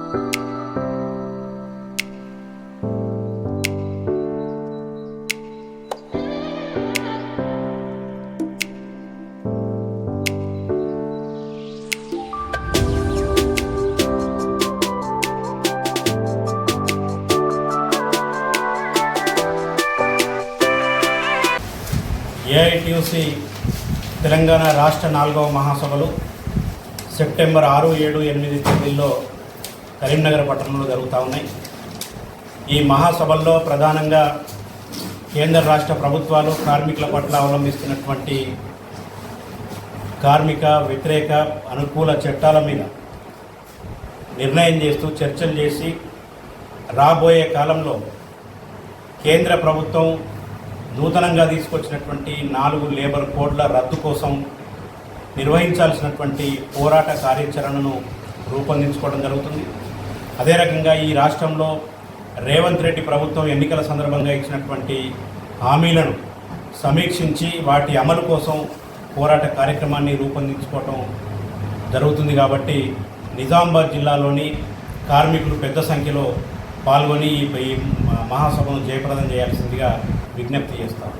AITUC Telangana రాష్ట్ర 4వ మహాసభలు సెప్టెంబర్ 6, 7, 8 తేదీల్లో కరీంనగర్ పట్టణంలో జరుగుతూ ఉన్నాయి. ఈ మహాసభల్లో ప్రధానంగా కేంద్ర రాష్ట్ర ప్రభుత్వాలు కార్మికుల పట్ల అవలంబిస్తున్నటువంటి కార్మిక వ్యతిరేక అనుకూల చట్టాల మీద నిర్ణయం చేస్తూ చర్చలు చేసి రాబోయే కాలంలో కేంద్ర ప్రభుత్వం నూతనంగా తీసుకొచ్చినటువంటి 4 లేబర్ కోడ్ల రద్దు కోసం నిర్వహించాల్సినటువంటి పోరాట కార్యాచరణను రూపొందించుకోవడం జరుగుతుంది. అదే రకంగా ఈ రాష్ట్రంలో రేవంత్ రెడ్డి ప్రభుత్వం ఎన్నికల సందర్భంగా ఇచ్చినటువంటి హామీలను సమీక్షించి వాటి అమలు కోసం పోరాట కార్యక్రమాన్ని రూపొందించుకోవడం జరుగుతుంది. కాబట్టి నిజామాబాద్ జిల్లాలోని కార్మికులు పెద్ద సంఖ్యలో పాల్గొని ఈ మహాసభను జయప్రదం చేయాల్సిందిగా విజ్ఞప్తి చేస్తాం.